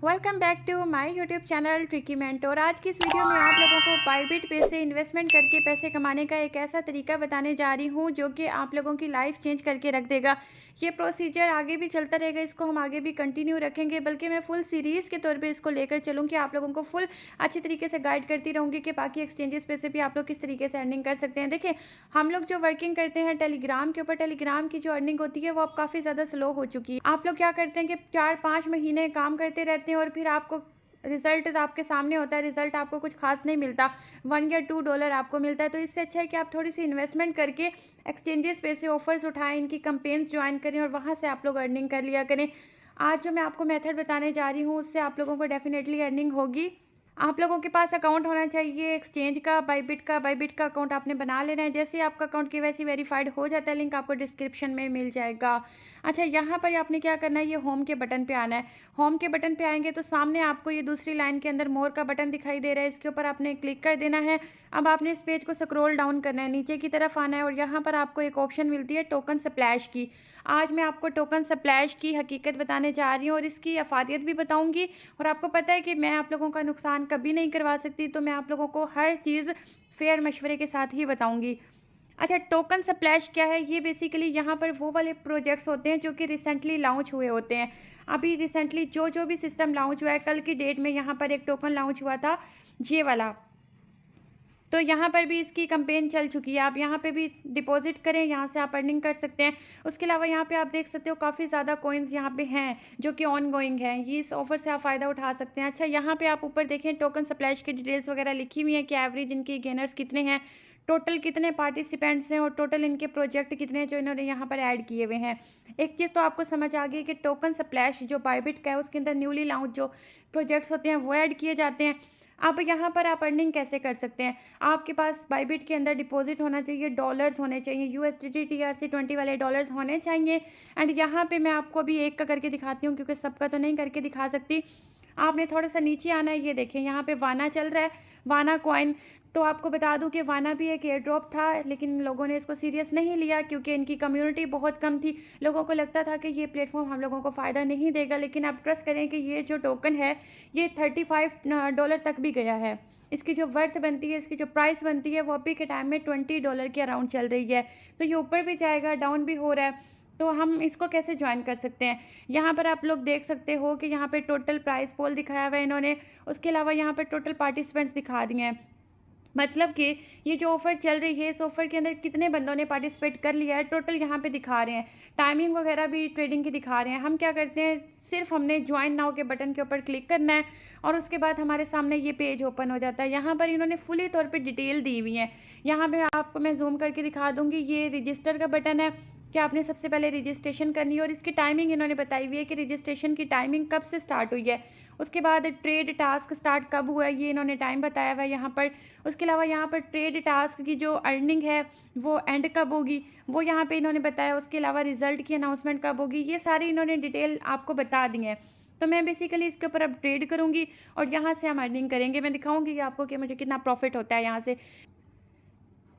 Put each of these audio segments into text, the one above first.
Welcome back to my YouTube channel Tricky Mentor. आज की इस वीडियो में आप लोगों को बाइबिट पे से इन्वेस्टमेंट करके पैसे कमाने का एक ऐसा तरीका बताने जा रही हूँ जो कि आप लोगों की लाइफ चेंज करके रख देगा। ये प्रोसीजर आगे भी चलता रहेगा, इसको हम आगे भी कंटिन्यू रखेंगे, बल्कि मैं फुल सीरीज़ के तौर पे इसको लेकर चलूँगी। आप लोगों को फुल अच्छी तरीके से गाइड करती रहूँगी कि बाकी एक्सचेंजेस पे से भी आप लोग किस तरीके से अर्निंग कर सकते हैं। देखिए, हम लोग जो वर्किंग करते हैं टेलीग्राम के ऊपर, टेलीग्राम की जो अर्निंग होती है वो अब काफ़ी ज़्यादा स्लो हो चुकी है। आप लोग क्या करते हैं कि 4-5 महीने काम करते रहते हैं और फिर आपको रिज़ल्ट आपके सामने होता है, रिज़ल्ट आपको कुछ खास नहीं मिलता, $1 या $2 आपको मिलता है। तो इससे अच्छा है कि आप थोड़ी सी इन्वेस्टमेंट करके एक्सचेंजेस पे से ऑफर्स उठाएं, इनकी कैंपेन्स ज्वाइन करें और वहाँ से आप लोग अर्निंग कर लिया करें। आज जो मैं आपको मेथड बताने जा रही हूँ उससे आप लोगों को डेफिनेटली अर्निंग होगी। आप लोगों के पास अकाउंट होना चाहिए एक्सचेंज का, बाइबिट का अकाउंट आपने बना लेना है। जैसे ही आपका अकाउंट केवाईसी वेरीफाइड हो जाता है, लिंक आपको डिस्क्रिप्शन में मिल जाएगा। अच्छा, यहाँ पर आपने क्या करना है, ये होम के बटन पे आना है। होम के बटन पे आएंगे तो सामने आपको ये दूसरी लाइन के अंदर मोर का बटन दिखाई दे रहा है, इसके ऊपर आपने क्लिक कर देना है। अब आपने इस पेज को स्क्रॉल डाउन करना है, नीचे की तरफ आना है और यहाँ पर आपको एक ऑप्शन मिलती है टोकन स्प्लैश की। आज मैं आपको टोकन स्प्लैश की हकीकत बताने जा रही हूँ और इसकी अफादियत भी बताऊँगी। और आपको पता है कि मैं आप लोगों का नुकसान कभी नहीं करवा सकती, तो मैं आप लोगों को हर चीज़ फेयर मशवरे के साथ ही बताऊँगी। अच्छा, टोकन स्प्लैश क्या है? ये बेसिकली यहाँ पर वो वाले प्रोजेक्ट्स होते हैं जो कि रिसेंटली लॉन्च हुए होते हैं। अभी रिसेंटली जो भी सिस्टम लॉन्च हुआ है, कल की डेट में यहाँ पर एक टोकन लॉन्च हुआ था, ये वाला। तो यहाँ पर भी इसकी कैंपेन चल चुकी है। आप यहाँ पे भी डिपॉजिट करें, यहाँ से आप अर्निंग कर सकते हैं। उसके अलावा यहाँ पे आप देख सकते हो काफ़ी ज़्यादा कॉइन्स यहाँ पे हैं जो कि ऑन गोइंग हैं। ये इस ऑफर से आप फ़ायदा उठा सकते हैं। अच्छा, यहाँ पे आप ऊपर देखें टोकन स्प्लैश की डिटेल्स वगैरह लिखी हुई हैं कि एवरेज इनके गेनर्स कितने हैं, टोटल कितने पार्टिसिपेंट्स हैं और टोटल इनके प्रोजेक्ट कितने हैं जो इन्होंने यहाँ पर ऐड किए हुए हैं। एक चीज़ तो आपको समझ आ गई कि टोकन स्प्लैश जो बाइबिट का है उसके अंदर न्यूली लॉन्च जो प्रोजेक्ट्स होते हैं वो ऐड किए जाते हैं। अब यहाँ पर आप अर्निंग कैसे कर सकते हैं? आपके पास बाइबिट के अंदर डिपॉजिट होना चाहिए, डॉलर्स होने चाहिए, USDT TRC20 वाले डॉलर्स होने चाहिए। एंड यहाँ पे मैं आपको अभी एक का करके दिखाती हूँ क्योंकि सबका तो नहीं करके दिखा सकती। आपने थोड़ा सा नीचे आना है, ये देखें यहाँ पे वाना चल रहा है, वाना कॉइन। तो आपको बता दूं कि वाना भी एक एयर ड्रॉप था, लेकिन लोगों ने इसको सीरियस नहीं लिया क्योंकि इनकी कम्युनिटी बहुत कम थी। लोगों को लगता था कि ये प्लेटफॉर्म हम लोगों को फ़ायदा नहीं देगा, लेकिन आप ट्रस्ट करें कि ये जो टोकन है ये $35 तक भी गया है। इसकी जो वर्थ बनती है, इसकी जो प्राइस बनती है वो अभी के टाइम में $20 के अराउंड चल रही है। तो ये ऊपर भी जाएगा, डाउन भी हो रहा है। तो हम इसको कैसे ज्वाइन कर सकते हैं? यहाँ पर आप लोग देख सकते हो कि यहाँ पे टोटल प्राइस पोल दिखाया हुआ है इन्होंने। उसके अलावा यहाँ पर टोटल पार्टिसिपेंट्स दिखा दिए हैं। मतलब कि ये जो ऑफ़र चल रही है, इस ऑफ़र के अंदर कितने बंदों ने पार्टिसिपेट कर लिया है, टोटल यहाँ पे दिखा रहे हैं। टाइमिंग वगैरह भी ट्रेडिंग की दिखा रहे हैं। हम क्या करते हैं, सिर्फ हमने ज्वाइन नाउ के बटन के ऊपर क्लिक करना है और उसके बाद हमारे सामने ये पेज ओपन हो जाता है। यहाँ पर इन्होंने फुली तौर पर डिटेल दी हुई है। यहाँ पर आपको मैं जूम करके दिखा दूँगी, ये रजिस्टर का बटन है कि आपने सबसे पहले रजिस्ट्रेशन करनी है और इसकी टाइमिंग इन्होंने बताई हुई है कि रजिस्ट्रेशन की टाइमिंग कब से स्टार्ट हुई है। उसके बाद ट्रेड टास्क स्टार्ट कब हुआ है ये इन्होंने टाइम बताया हुआ है यहाँ पर। उसके अलावा यहाँ पर ट्रेड टास्क की जो अर्निंग है वो एंड कब होगी वो यहाँ पे इन्होंने बताया। उसके अलावा रिजल्ट की अनाउंसमेंट कब होगी, ये सारी इन्होंने डिटेल आपको बता दी है। तो मैं बेसिकली इसके ऊपर अब ट्रेड करूँगी और यहाँ से हम अर्निंग करेंगे। मैं दिखाऊँगी आपको कि मुझे कितना प्रॉफिट होता है यहाँ से।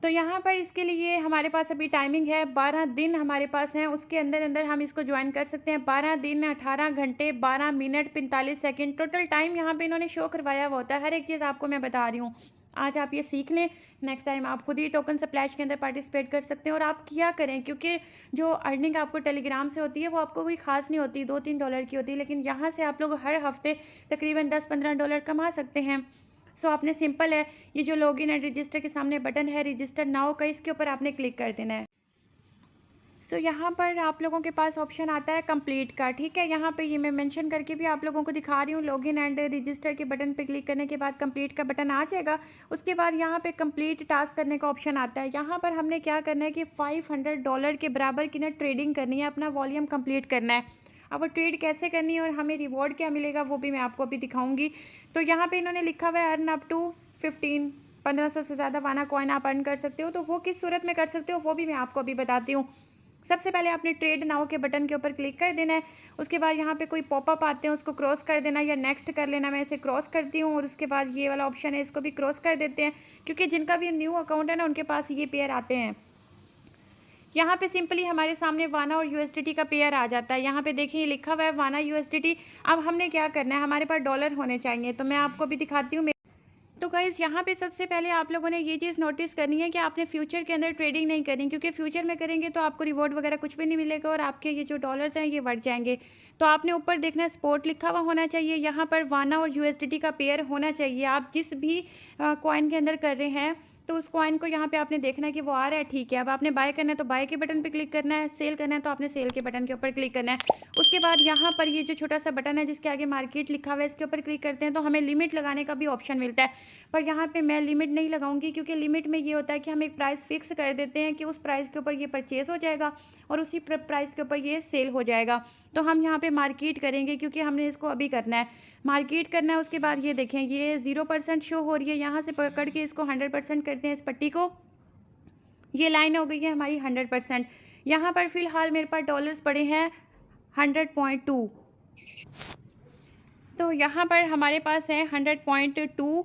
तो यहाँ पर इसके लिए हमारे पास अभी टाइमिंग है 12 दिन हमारे पास हैं, उसके अंदर अंदर हम इसको ज्वाइन कर सकते हैं। 12 दिन 18 घंटे 12 मिनट 45 सेकंड टोटल टाइम यहाँ पे इन्होंने शो करवाया हुआ होता है। हर एक चीज़ आपको मैं बता रही हूँ। आज आप ये सीख लें, नेक्स्ट टाइम आप खुद ही टोकन स्प्लैश के अंदर पार्टिसिपेट कर सकते हैं। और आप क्या करें, क्योंकि जो अर्निंग आपको टेलीग्राम से होती है वो आपको कोई खास नहीं होती, $2-3 की होती है, लेकिन यहाँ से आप लोग हर हफ्ते तकरीबन $10-15 कमा सकते हैं। सो आपने सिंपल है, ये जो लॉगिन एंड रजिस्टर के सामने बटन है रजिस्टर नाउ का, इसके ऊपर आपने क्लिक कर देना है। सो यहाँ पर आप लोगों के पास ऑप्शन आता है कंप्लीट का, ठीक है। यहाँ पे ये मैं मेंशन करके भी आप लोगों को दिखा रही हूँ। लॉगिन एंड रजिस्टर के बटन पे क्लिक करने के बाद कंप्लीट का बटन आ जाएगा। उसके बाद यहाँ पे कंप्लीट टास्क करने का ऑप्शन आता है। यहाँ पर हमने क्या करना है कि $500 के बराबर की ना ट्रेडिंग करनी है, अपना वॉल्यूम कंप्लीट करना है। अब वो ट्रेड कैसे करनी है और हमें रिवॉर्ड क्या मिलेगा वो भी मैं आपको अभी दिखाऊंगी। तो यहाँ पे इन्होंने लिखा हुआ है अर्न अप टू 1500 से ज़्यादा वाना कॉइन आप अर्न कर सकते हो। तो वो किस सूरत में कर सकते हो वो भी मैं आपको अभी बताती हूँ। सबसे पहले आपने ट्रेड नाउ के बटन के ऊपर क्लिक कर देना है। उसके बाद यहाँ पे कोई पॉपअप आते हैं उसको क्रॉस कर देना या नेक्स्ट कर लेना। मैं इसे क्रॉस करती हूँ और उसके बाद ये वाला ऑप्शन है इसको भी क्रॉस कर देते हैं, क्योंकि जिनका भी न्यू अकाउंट है ना उनके पास ये पेयर आते हैं। यहाँ पे सिंपली हमारे सामने वाना और यूएसडीटी का पेयर आ जाता है। यहाँ पे देखिए लिखा हुआ है वाना यूएसडीटी। अब हमने क्या करना है, हमारे पास डॉलर होने चाहिए, तो मैं आपको भी दिखाती हूँ। तो गाइस यहाँ पे सबसे पहले आप लोगों ने ये चीज़ नोटिस करनी है कि आपने फ्यूचर के अंदर ट्रेडिंग नहीं करनी, क्योंकि फ्यूचर में करेंगे तो आपको रिवॉर्ड वगैरह कुछ भी नहीं मिलेगा और आपके ये जो डॉलर्स हैं ये बढ़ जाएंगे। तो आपने ऊपर देखना है स्पॉट लिखा हुआ होना चाहिए, यहाँ पर वाना और यूएसडीटी का पेयर होना चाहिए। आप जिस भी कॉइन के अंदर कर रहे हैं तो उस कॉइन को यहाँ पे आपने देखना है कि वो आ रहा है, ठीक है। अब आपने बाय करना है तो बाय के बटन पे क्लिक करना है, सेल करना है तो आपने सेल के बटन के ऊपर क्लिक करना है। उसके बाद यहाँ पर ये जो छोटा सा बटन है जिसके आगे मार्केट लिखा हुआ है, इसके ऊपर क्लिक करते हैं तो हमें लिमिट लगाने का भी ऑप्शन मिलता है। पर यहाँ पे मैं लिमिट नहीं लगाऊंगी, क्योंकि लिमिट में ये होता है कि हम एक प्राइस फिक्स कर देते हैं कि उस प्राइस के ऊपर ये परचेज़ हो जाएगा और उसी प्राइस के ऊपर ये सेल हो जाएगा। तो हम यहाँ पे मार्केट करेंगे, क्योंकि हमने इसको अभी करना है, मार्केट करना है। उसके बाद ये देखें ये 0% शो हो रही है, यहाँ से पकड़ के इसको 100% करते हैं इस पट्टी को। ये लाइन हो गई है हमारी 100%। यहाँ पर फ़िलहाल मेरे पास डॉलर्स पड़े हैं 100.2, तो यहाँ पर हमारे पास है 100.2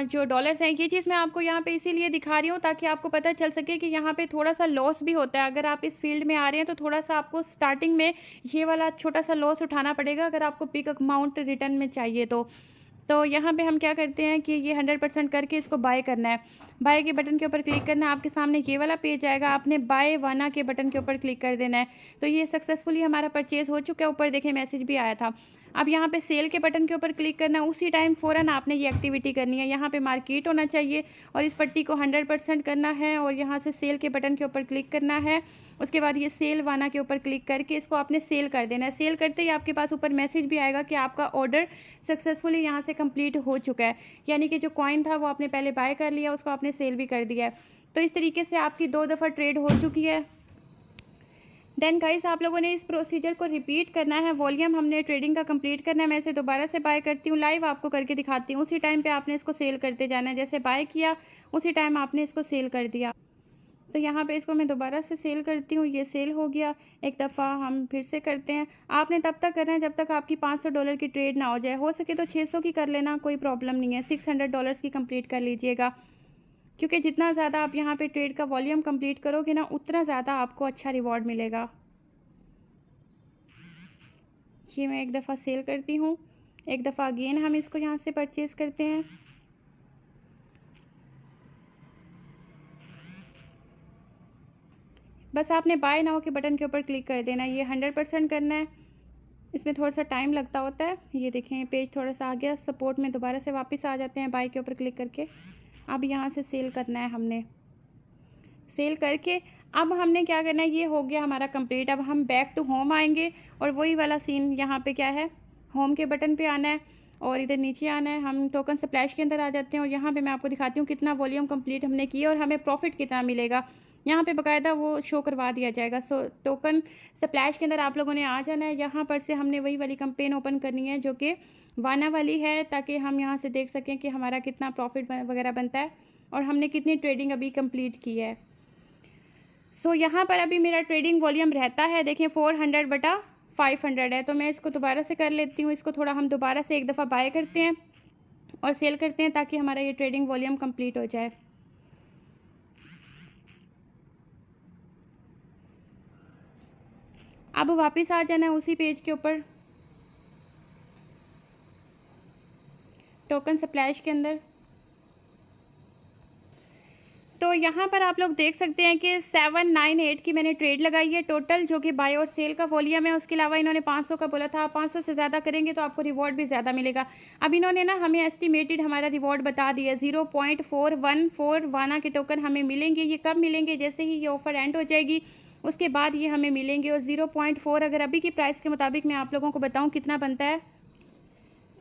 जो डॉलर्स हैं। ये चीज़ मैं आपको यहाँ पे इसीलिए दिखा रही हूँ ताकि आपको पता चल सके कि यहाँ पे थोड़ा सा लॉस भी होता है। अगर आप इस फील्ड में आ रहे हैं तो थोड़ा सा आपको स्टार्टिंग में ये वाला छोटा सा लॉस उठाना पड़ेगा अगर आपको पिक अमाउंट रिटर्न में चाहिए तो यहाँ पे हम क्या करते हैं कि ये 100% करके इसको बाय करना है। बाय के बटन के ऊपर क्लिक करना है, आपके सामने ये वाला पेज आएगा, आपने बाय वाना के बटन के ऊपर क्लिक कर देना है। तो ये सक्सेसफुली हमारा परचेज़ हो चुका है, ऊपर देखें मैसेज भी आया था। अब यहाँ पे सेल के बटन के ऊपर क्लिक करना है, उसी टाइम फ़ौरन आपने ये एक्टिविटी करनी है। यहाँ पे मार्केट होना चाहिए और इस पट्टी को 100% करना है और यहाँ से सेल के बटन के ऊपर क्लिक करना है। उसके बाद ये सेल वाना के ऊपर क्लिक करके इसको आपने सेल कर देना है। सेल करते ही आपके पास ऊपर मैसेज भी आएगा कि आपका ऑर्डर सक्सेसफुली यहाँ से कंप्लीट हो चुका है, यानी कि जो कॉइन था वो आपने पहले बाय कर लिया, उसको आपने सेल भी कर दिया है। तो इस तरीके से आपकी 2 दफ़ा ट्रेड हो चुकी है। देन गाइस आप लोगों ने इस प्रोसीजर को रिपीट करना है। वॉल्यूम हमने ट्रेडिंग का कंप्लीट करना है। मैं इसे दोबारा से बाय करती हूँ, लाइव आपको करके दिखाती हूँ। उसी टाइम पे आपने इसको सेल करते जाना है, जैसे बाय किया उसी टाइम आपने इसको सेल कर दिया। तो यहाँ पे इसको मैं दोबारा से सेल करती हूँ, ये सेल हो गया। एक दफ़ा हम फिर से करते हैं। आपने तब तक करना है जब तक आपकी $500 की ट्रेड ना हो जाए। हो सके तो 600 की कर लेना, कोई प्रॉब्लम नहीं है। $600 की कंप्लीट कर लीजिएगा, क्योंकि जितना ज़्यादा आप यहाँ पे ट्रेड का वॉल्यूम कंप्लीट करोगे ना, उतना ज़्यादा आपको अच्छा रिवॉर्ड मिलेगा। ये मैं एक दफ़ा सेल करती हूँ, एक दफ़ा अगेन हम इसको यहाँ से परचेज़ करते हैं। बस आपने बाय नाउ के बटन के ऊपर क्लिक कर देना है। ये 100% करना है, इसमें थोड़ा सा टाइम लगता होता है। ये देखें पेज थोड़ा सा आ गया, सपोर्ट में दोबारा से वापस आ जाते हैं बाय के ऊपर क्लिक करके। अब यहाँ से सेल करना है हमने, सेल करके अब हमने क्या करना है, ये हो गया हमारा कंप्लीट। अब हम बैक टू होम आएंगे और वही वाला सीन यहाँ पे क्या है, होम के बटन पे आना है और इधर नीचे आना है। हम टोकन स्प्लैश के अंदर आ जाते हैं और यहाँ पे मैं आपको दिखाती हूँ कितना वॉल्यूम कंप्लीट हमने किया और हमें प्रॉफिट कितना मिलेगा। यहाँ पे बाकायदा वो शो करवा दिया जाएगा। सो टोकन स्प्लैश के अंदर आप लोगों ने आ जाना है। यहाँ पर से हमने वही वाली कैंपेन ओपन करनी है जो कि वाना वाली है, ताकि हम यहाँ से देख सकें कि हमारा कितना प्रॉफिट वगैरह बनता है और हमने कितनी ट्रेडिंग अभी कंप्लीट की है। सो यहाँ पर अभी मेरा ट्रेडिंग वॉल्यूम रहता है, देखें 400/500 है। तो मैं इसको दोबारा से कर लेती हूँ। इसको थोड़ा हम दोबारा से एक दफ़ा बाय करते हैं और सेल करते हैं ताकि हमारा ये ट्रेडिंग वॉल्यूम कंप्लीट हो जाए। अब वापस आ जाना है उसी पेज के ऊपर, टोकन स्प्लैश के अंदर। तो यहाँ पर आप लोग देख सकते हैं कि 798 की मैंने ट्रेड लगाई है टोटल, जो कि बाय और सेल का वॉल्यूम है। उसके अलावा इन्होंने 500 का बोला था, 500 से ज़्यादा करेंगे तो आपको रिवॉर्ड भी ज़्यादा मिलेगा। अब इन्होंने ना हमें एस्टिमेटेड हमारा रिवॉर्ड बता दिया, 0.414 वाना के टोकन हमें मिलेंगे। ये कब मिलेंगे, जैसे ही ये ऑफ़र एंड हो जाएगी उसके बाद ये हमें मिलेंगे। और 0.4 अगर अभी की प्राइस के मुताबिक मैं आप लोगों को बताऊँ कितना बनता है,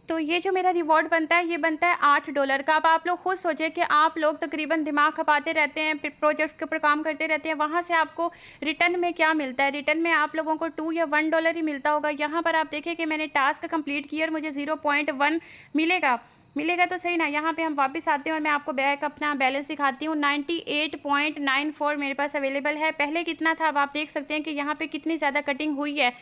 तो ये जो मेरा रिवॉर्ड बनता है ये बनता है $8 का। अब आप लोग खुद सोचें कि आप लोग तकरीबन दिमाग खपाते रहते हैं, प्रोजेक्ट्स के ऊपर काम करते रहते हैं, वहाँ से आपको रिटर्न में क्या मिलता है? रिटर्न में आप लोगों को $2 या $1 ही मिलता होगा। यहाँ पर आप देखें कि मैंने टास्क कंप्लीट किया और मुझे 0.1 मिलेगा तो सही ना। यहाँ पे हम वापस आते हैं और मैं आपको बैक अपना बैलेंस दिखाती हूँ। 98.94 मेरे पास अवेलेबल है। पहले कितना था अब आप देख सकते हैं कि यहाँ पे कितनी ज़्यादा कटिंग हुई है।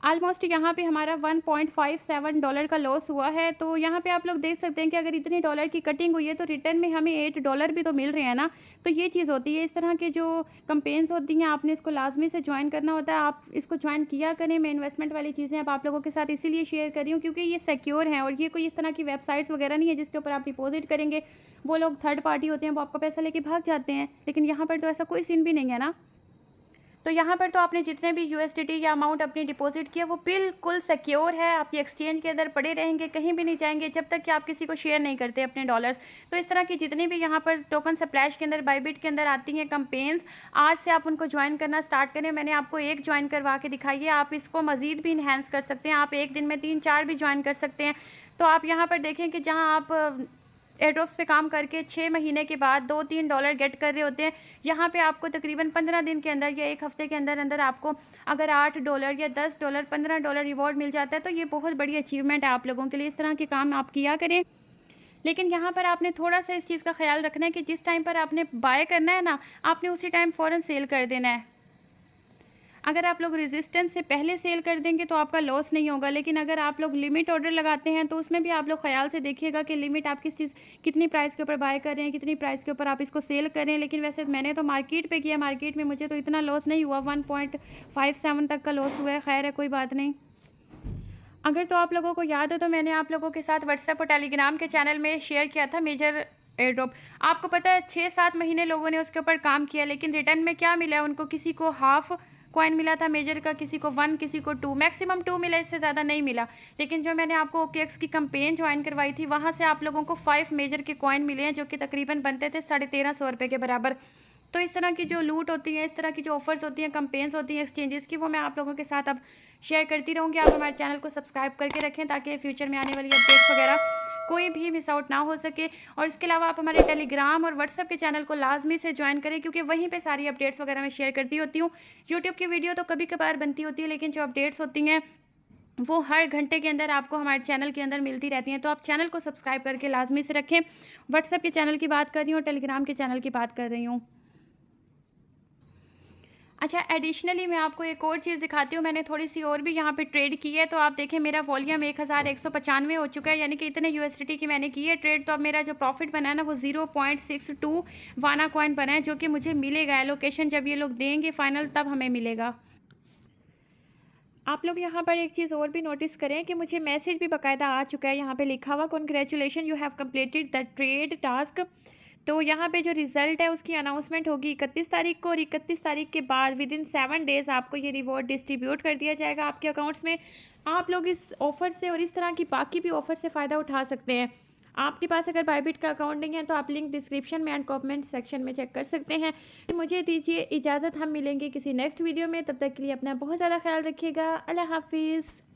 ऑलमोस्ट यहाँ पे हमारा $1.57 का लॉस हुआ है। तो यहाँ पे आप लोग देख सकते हैं कि अगर इतने डॉलर की कटिंग हुई है तो रिटर्न में हमें $8 भी तो मिल रहे हैं ना। तो ये चीज़ होती है, इस तरह के जो कैंपेन्स होती हैं आपने इसको लाजमी से ज्वाइन करना होता है। आप इसको ज्वाइन किया करें। मैं इन्वेस्टमेंट वाली चीज़ें अब आप लोगों के साथ इसीलिए शेयर कर रही हूँ क्योंकि ये सिक्योर हैं और ये कोई इस तरह की वेबसाइट्स वगैरह नहीं है जिसके ऊपर आप डिपॉजिट करेंगे, वो लोग थर्ड पार्टी होते हैं, वो आपका पैसा लेके भाग जाते हैं। लेकिन यहाँ पर तो ऐसा कोई सीन भी नहीं है ना। तो यहाँ पर तो आपने जितने भी यूएसडीटी या अमाउंट अपनी डिपॉजिट किया वो बिल्कुल सिक्योर है, आपकी एक्सचेंज के अंदर पड़े रहेंगे, कहीं भी नहीं जाएंगे जब तक कि आप किसी को शेयर नहीं करते अपने डॉलर्स। तो इस तरह की जितनी भी यहाँ पर टोकन स्प्लैश के अंदर बाइबिट के अंदर आती हैं कैंपेन्स, आज से आप उनको ज्वाइन करना स्टार्ट करें। मैंने आपको एक ज्वाइन करवा के दिखाई है, आप इसको मज़ीद भी इन्हेंस कर सकते हैं, आप एक दिन में 3-4 भी ज्वाइन कर सकते हैं। तो आप यहाँ पर देखें कि जहाँ आप एयरड्रॉप्स पे काम करके 6 महीने के बाद $2-3 गेट कर रहे होते हैं, यहाँ पे आपको तकरीबन 15 दिन के अंदर या 1 हफ़्ते के अंदर अंदर आपको अगर $8 या $10, $15 रिवॉर्ड मिल जाता है तो ये बहुत बड़ी अचीवमेंट है आप लोगों के लिए। इस तरह के काम आप किया करें। लेकिन यहाँ पर आपने थोड़ा सा इस चीज़ का ख्याल रखना है कि जिस टाइम पर आपने बाय करना है ना, आपने उसी टाइम फ़ौरन सेल कर देना है। अगर आप लोग रेजिस्टेंस से पहले सेल कर देंगे तो आपका लॉस नहीं होगा, लेकिन अगर आप लोग लिमिट ऑर्डर लगाते हैं तो उसमें भी आप लोग ख्याल से देखिएगा कि लिमिट आप कितनी प्राइस के ऊपर बाय कर रहे हैं, कितनी प्राइस के ऊपर आप इसको सेल करें। लेकिन वैसे मैंने तो मार्केट पे किया, मार्केट में मुझे तो इतना लॉस नहीं हुआ, 1.57 तक का लॉस हुआ है। खैर है, कोई बात नहीं। अगर तो आप लोगों को याद हो तो मैंने आप लोगों के साथ व्हाट्सएप और टेलीग्राम के चैनल में शेयर किया था मेजर एयरड्रॉप। आपको पता है 6-7 महीने लोगों ने उसके ऊपर काम किया, लेकिन रिटर्न में क्या मिला है उनको? किसी को हाफ कॉइन मिला था मेजर का, किसी को 1, किसी को 2, मैक्सिमम 2 मिला, इससे ज़्यादा नहीं मिला। लेकिन जो मैंने आपको OKX की कैंपेन ज्वाइन करवाई थी वहाँ से आप लोगों को 5 मेजर के कॉइन मिले हैं जो कि तकरीबन बनते थे 1350 के बराबर। तो इस तरह की जो लूट होती है, इस तरह की जो ऑफर्स होती हैं, कैंपेन्स होती हैं एक्सचेंजेस की, वो मैं आप लोगों के साथ अब शेयर करती रहूँगी। आप हमारे चैनल को सब्सक्राइब करके रखें ताकि फ्यूचर में आने वाली अपडेट्स वगैरह कोई भी मिस आउट ना हो सके। और इसके अलावा आप हमारे टेलीग्राम और व्हाट्सएप के चैनल को लाजमी से ज्वाइन करें क्योंकि वहीं पे सारी अपडेट्स वगैरह मैं शेयर करती होती हूँ। यूट्यूब की वीडियो तो कभी कभार बनती होती है, लेकिन जो अपडेट्स होती हैं वो हर घंटे के अंदर आपको हमारे चैनल के अंदर मिलती रहती हैं। तो आप चैनल को सब्सक्राइब करके लाजमी से रखें। व्हाट्सएप के चैनल की बात कर रही हूँ, टेलीग्राम के चैनल की बात कर रही हूँ। अच्छा, एडिशनली मैं आपको एक और चीज़ दिखाती हूँ। मैंने थोड़ी सी और भी यहाँ पे ट्रेड की है। तो आप देखें मेरा वॉल्यूम 1195 हो चुका है, यानी कि इतने USDT की मैंने की है ट्रेड। तो अब मेरा जो प्रॉफिट बना है ना वो 0.62 वाना कॉइन बना है, जो कि मुझे मिलेगा एलोकेशन जब ये लोग देंगे फाइनल, तब हमें मिलेगा। आप लोग यहाँ पर एक चीज़ और भी नोटिस करें कि मुझे मैसेज भी बाकायदा आ चुका है, यहाँ पे लिखा हुआ congratulation you have completed the trade task. तो यहाँ पे जो रिज़ल्ट है उसकी अनाउंसमेंट होगी 31 तारीख को, और 31 तारीख के बाद विदिन 7 डेज़ आपको ये रिवॉर्ड डिस्ट्रीब्यूट कर दिया जाएगा आपके अकाउंट्स में। आप लोग इस ऑफ़र से और इस तरह की बाकी भी ऑफ़र से फ़ायदा उठा सकते हैं। आपके पास अगर बाइबिट का अकाउंट नहीं है तो आप लिंक डिस्क्रिप्शन में एंड कमेंट सेक्शन में चेक कर सकते हैं। मुझे दीजिए इजाज़त, हम मिलेंगे किसी नेक्स्ट वीडियो में। तब तक के लिए अपना बहुत ज़्यादा ख्याल रखिएगा। अल्लाह हाफिज़।